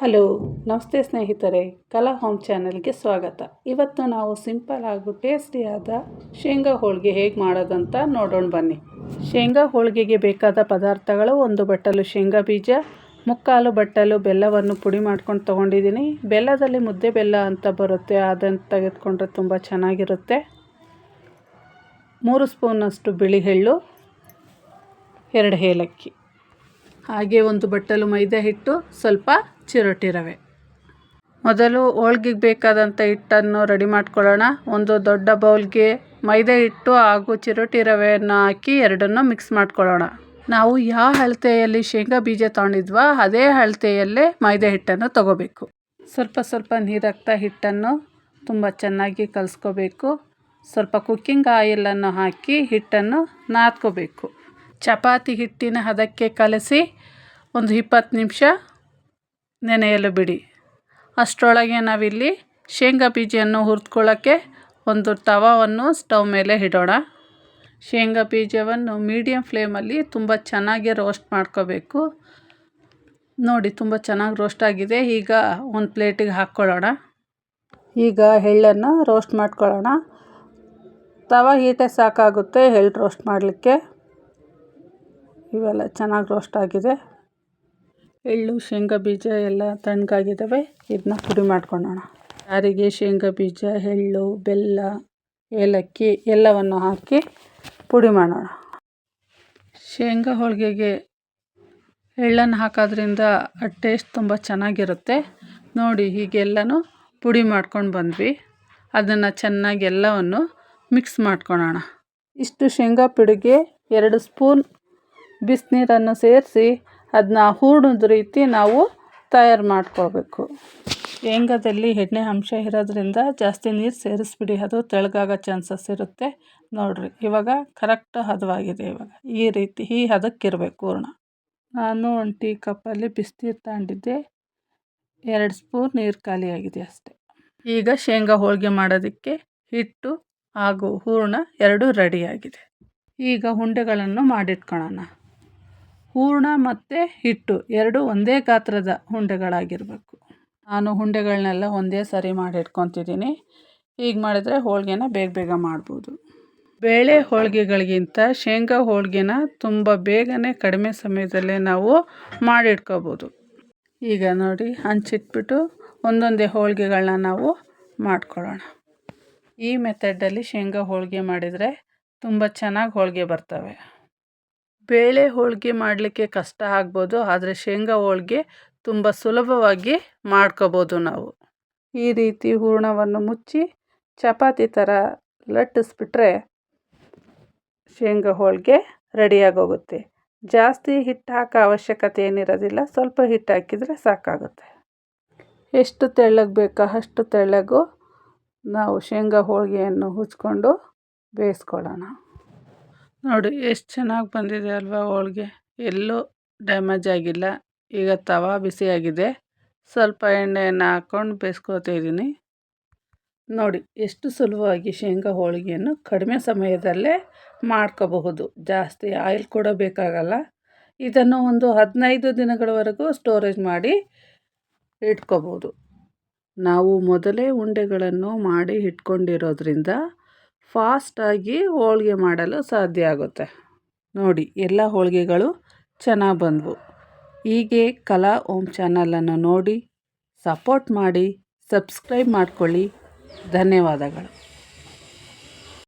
Hello, ನಮಸ್ತೆ ಸ್ನೇಹಿತರೆ. ಕಲಾ ಹೋಮ್ ಚಾನಲ್ಗೆ ಸ್ವಾಗತ. ಇವತ್ತು ನಾವು ಸಿಂಪಲ್ ಹಾಗೂ ಟೇಸ್ಟಿಯಾದ ಶೇಂಗಾ ಹೋಳಿಗೆ ಹೇಗೆ ಮಾಡೋದಂತ ನೋಡೋಣ ಬನ್ನಿ. ಶೇಂಗಾ ಹೋಳಿಗೆಗೆ ಬೇಕಾದ ಪದಾರ್ಥಗಳು: 1 ಬಟ್ಟಲು ಶೇಂಗಾ ಬೀಜ, 3/4 ಬಟ್ಟಲು ಬೆಲ್ಲವನ್ನು ಪುಡಿ ಮಾಡ್ಕೊಂಡು ತೊಗೊಂಡಿದ್ದೀನಿ. ಬೆಲ್ಲದಲ್ಲಿ ಮುದ್ದೆ ಬೆಲ್ಲ ಅಂತ ಬರುತ್ತೆ, ಅದನ್ನು ತೆಗೆದುಕೊಂಡ್ರೆ ತುಂಬ ಚೆನ್ನಾಗಿರುತ್ತೆ. 3 ಸ್ಪೂನಷ್ಟು ಬಿಳಿ ಎಳ್ಳು, 2 ಏಲಕ್ಕಿ, ಹಾಗೆ 1 ಬಟ್ಟಲು ಮೈದಾ ಹಿಟ್ಟು, ಸ್ವಲ್ಪ ಚಿರೋಟಿ ರವೆ. ಮೊದಲು ಹೋಳಿಗೆಗೆ ಬೇಕಾದಂಥ ಹಿಟ್ಟನ್ನು ರೆಡಿ ಮಾಡ್ಕೊಳ್ಳೋಣ. ಒಂದು ದೊಡ್ಡ ಬೌಲ್ಗೆ ಮೈದಾ ಹಿಟ್ಟು ಹಾಗೂ ಚಿರೋಟಿ ರವೆಯನ್ನು ಹಾಕಿ ಎರಡನ್ನೂ ಮಿಕ್ಸ್ ಮಾಡ್ಕೊಳ್ಳೋಣ. ನಾವು ಯಾವ ಅಳತೆಯಲ್ಲಿ ಶೇಂಗಾ ಬೀಜ ತೊಗೊಂಡಿದ್ವೋ ಅದೇ ಅಳತೆಯಲ್ಲೇ ಮೈದಾ ಹಿಟ್ಟನ್ನು ತಗೋಬೇಕು. ಸ್ವಲ್ಪ ನೀರು ಹಾಕ್ತಾ ಹಿಟ್ಟನ್ನು ತುಂಬ ಚೆನ್ನಾಗಿ ಕಲಿಸ್ಕೋಬೇಕು. ಸ್ವಲ್ಪ ಕುಕ್ಕಿಂಗ್ ಆಯಿಲನ್ನು ಹಾಕಿ ಹಿಟ್ಟನ್ನು ನಾದ್ಕೋಬೇಕು. ಚಪಾತಿ ಹಿಟ್ಟಿನ ಹದಕ್ಕೆ ಕಲಸಿ ಒಂದು 20 ನಿಮಿಷ ನೆನೆಯಲು ಬಿಡಿ. ಅಷ್ಟರೊಳಗೆ ನಾವಿಲ್ಲಿ ಶೇಂಗಾ ಬೀಜವನ್ನು ಹುರಿದುಕೊಳ್ಳೋಕ್ಕೆ ಒಂದು ತವಾವನ್ನು ಸ್ಟವ್ ಮೇಲೆ ಇಡೋಣ. ಶೇಂಗಾ ಬೀಜವನ್ನು ಮೀಡಿಯಮ್ ಫ್ಲೇಮಲ್ಲಿ ತುಂಬ ಚೆನ್ನಾಗಿ ರೋಸ್ಟ್ ಮಾಡ್ಕೋಬೇಕು. ನೋಡಿ, ತುಂಬ ಚೆನ್ನಾಗಿ ರೋಸ್ಟ್ ಆಗಿದೆ. ಈಗ ಒಂದು ಪ್ಲೇಟಿಗೆ ಹಾಕ್ಕೊಳ್ಳೋಣ. ಈಗ ಎಳ್ಳನ್ನು ರೋಸ್ಟ್ ಮಾಡ್ಕೊಳ್ಳೋಣ. ತವಾ ಹೀಟೇ ಸಾಕಾಗುತ್ತೆ ಎಳ್ಳು ರೋಸ್ಟ್ ಮಾಡಲಿಕ್ಕೆ. ಇವೆಲ್ಲ ಚೆನ್ನಾಗಿ ರೋಸ್ಟ್ ಆಗಿದೆ. ಎಳ್ಳು, ಶೇಂಗಾ ಬೀಜ ಎಲ್ಲ ತಣ್ಣಗಾಗಿದ್ದಾವೆ. ಇದನ್ನ ಪುಡಿ ಮಾಡ್ಕೊಳ್ಳೋಣ. ಜಾರಿಗೆ ಶೇಂಗಾ ಬೀಜ, ಎಳ್ಳು, ಬೆಲ್ಲ, ಏಲಕ್ಕಿ ಎಲ್ಲವನ್ನು ಹಾಕಿ ಪುಡಿ ಮಾಡೋಣ. ಶೇಂಗಾ ಹೋಳಿಗೆಗೆ ಎಳ್ಳನ್ನು ಹಾಕೋದ್ರಿಂದ ಟೇಸ್ಟ್ ತುಂಬ ಚೆನ್ನಾಗಿರುತ್ತೆ. ನೋಡಿ, ಹೀಗೆಲ್ಲನೂ ಪುಡಿ ಮಾಡ್ಕೊಂಡು ಬಂದ್ವಿ. ಅದನ್ನು ಚೆನ್ನಾಗಿ ಎಲ್ಲವನ್ನು ಮಿಕ್ಸ್ ಮಾಡ್ಕೊಳ್ಳೋಣ. ಇಷ್ಟು ಶೇಂಗಾ ಪುಡಿಗೆ 2 ಸ್ಪೂನ್ ಬಿಸಿನೀರನ್ನು ಸೇರಿಸಿ ಅದನ್ನ ಹೂರ್ಣದ ರೀತಿ ನಾವು ತಯಾರು ಮಾಡ್ಕೋಬೇಕು. ಶೇಂಗಾದಲ್ಲಿ ಎಣ್ಣೆ ಅಂಶ ಇರೋದ್ರಿಂದ ಜಾಸ್ತಿ ನೀರು ಸೇರಿಸ್ಬಿಡಿ, ಅದು ತೆಳ್ಳಗಾಗೋ ಚಾನ್ಸಸ್ ಇರುತ್ತೆ. ನೋಡಿರಿ, ಇವಾಗ ಕರೆಕ್ಟ್ ಹದವಾಗಿದೆ. ಈ ಹದಕ್ಕಿರಬೇಕು ಹೂರ್ಣ. ನಾನು 1 ಟೀ ಕಪ್ಪಲ್ಲಿ ಬಿಸಿನೀರು ತಗೊಂಡಿದ್ದೆ. 2 ಸ್ಪೂನ್ ನೀರು ಖಾಲಿಯಾಗಿದೆ ಅಷ್ಟೆ. ಈಗ ಶೇಂಗಾ ಹೋಳಿಗೆ ಮಾಡೋದಕ್ಕೆ ಹಿಟ್ಟು ಹಾಗೂ ಹೂರ್ಣ ಎರಡೂ ರೆಡಿಯಾಗಿದೆ. ಈಗ ಉಂಡೆಗಳನ್ನು ಮಾಡಿಟ್ಕೊಳ್ಳೋಣ. ಹೂರ್ಣ ಮತ್ತು ಹಿಟ್ಟು ಎರಡೂ ಒಂದೇ ಗಾತ್ರದ ಉಂಡೆಗಳಾಗಿರಬೇಕು. ನಾನು ಉಂಡೆಗಳನ್ನೆಲ್ಲ ಒಂದೇ ಸರಿ ಮಾಡಿಟ್ಕೊತಿದ್ದೀನಿ. ಹೀಗೆ ಮಾಡಿದರೆ ಹೋಳಿಗೆನ ಬೇಗ ಮಾಡ್ಬೋದು. ಬೇಳೆ ಹೋಳಿಗೆಗಳಿಗಿಂತ ಶೇಂಗಾ ಹೋಳಿಗೆನ ತುಂಬ ಬೇಗನೆ ಕಡಿಮೆ ಸಮಯದಲ್ಲೇ ನಾವು ಮಾಡಿಟ್ಕೋಬೋದು. ಈಗ ನೋಡಿ, ಹಂಚಿಟ್ಬಿಟ್ಟು ಒಂದೊಂದೇ ಹೋಳಿಗೆಗಳನ್ನ ನಾವು ಮಾಡ್ಕೊಳ್ಳೋಣ. ಈ ಮೆಥಡಲ್ಲಿ ಶೇಂಗಾ ಹೋಳಿಗೆ ಮಾಡಿದರೆ ತುಂಬ ಚೆನ್ನಾಗಿ ಹೋಳಿಗೆ ಬರ್ತವೆ. ಬೇಳೆ ಹೋಳಿಗೆ ಮಾಡಲಿಕ್ಕೆ ಕಷ್ಟ ಆಗ್ಬೋದು, ಆದರೆ ಶೇಂಗಾ ಹೋಳಿಗೆ ತುಂಬ ಸುಲಭವಾಗಿ ಮಾಡ್ಕೋಬೋದು ನಾವು. ಈ ರೀತಿ ಹೂರಣವನ್ನು ಮುಚ್ಚಿ ಚಪಾತಿ ಥರ ಲಟ್ಟಿಸ್ಬಿಟ್ರೆ ಶೇಂಗಾ ಹೋಳಿಗೆ ರೆಡಿಯಾಗೋಗುತ್ತೆ. ಜಾಸ್ತಿ ಹಿಟ್ಟು ಹಾಕೋ ಅವಶ್ಯಕತೆ ಏನಿರೋದಿಲ್ಲ, ಸ್ವಲ್ಪ ಹಿಟ್ಟು ಹಾಕಿದರೆ ಸಾಕಾಗುತ್ತೆ. ಎಷ್ಟು ತೆಳ್ಳಗೆ ಬೇಕೋ ಅಷ್ಟು ತೆಳ್ಳಗೂ ನಾವು ಶೇಂಗಾ ಹೋಳಿಗೆಯನ್ನು ಹುಚ್ಕೊಂಡು ಬೇಯಿಸ್ಕೊಳ್ಳೋಣ. ನೋಡಿ, ಎಷ್ಟು ಚೆನ್ನಾಗಿ ಬಂದಿದೆ ಅಲ್ವಾ ಹೋಳಿಗೆ. ಎಲ್ಲೂ ಡ್ಯಾಮೇಜ್ ಆಗಿಲ್ಲ. ಈಗ ತವಾ ಬಿಸಿಯಾಗಿದೆ. ಸ್ವಲ್ಪ ಎಣ್ಣೆಯನ್ನು ಹಾಕ್ಕೊಂಡು ಬೇಯಿಸ್ಕೊತಾ ಇದ್ದೀನಿ. ನೋಡಿ, ಎಷ್ಟು ಸುಲಭವಾಗಿ ಶೇಂಗಾ ಹೋಳಿಗೆಯನ್ನು ಕಡಿಮೆ ಸಮಯದಲ್ಲೇ ಮಾಡ್ಕೋಬಹುದು. ಜಾಸ್ತಿ ಆಯಿಲ್ ಕೂಡ ಬೇಕಾಗಲ್ಲ. ಇದನ್ನು ಒಂದು 15 ದಿನಗಳವರೆಗೂ ಸ್ಟೋರೇಜ್ ಮಾಡಿ ಇಟ್ಕೋಬೋದು. ನಾವು ಮೊದಲೇ ಉಂಡೆಗಳನ್ನು ಮಾಡಿ ಇಟ್ಕೊಂಡಿರೋದ್ರಿಂದ ಫಾಸ್ಟಾಗಿ ಹೋಳಿಗೆ ಮಾಡಲು ಸಾಧ್ಯ ಆಗುತ್ತೆ. ನೋಡಿ, ಎಲ್ಲ ಹೋಳಿಗೆಗಳು ಚೆನ್ನಾಗಿ ಬಂದವು. ಹೀಗೆ ಕಲಾ ಹೋಮ್ ಚಾನಲನ್ನು ನೋಡಿ ಸಪೋರ್ಟ್ ಮಾಡಿ, ಸಬ್ಸ್ಕ್ರೈಬ್ ಮಾಡ್ಕೊಳ್ಳಿ. ಧನ್ಯವಾದಗಳು.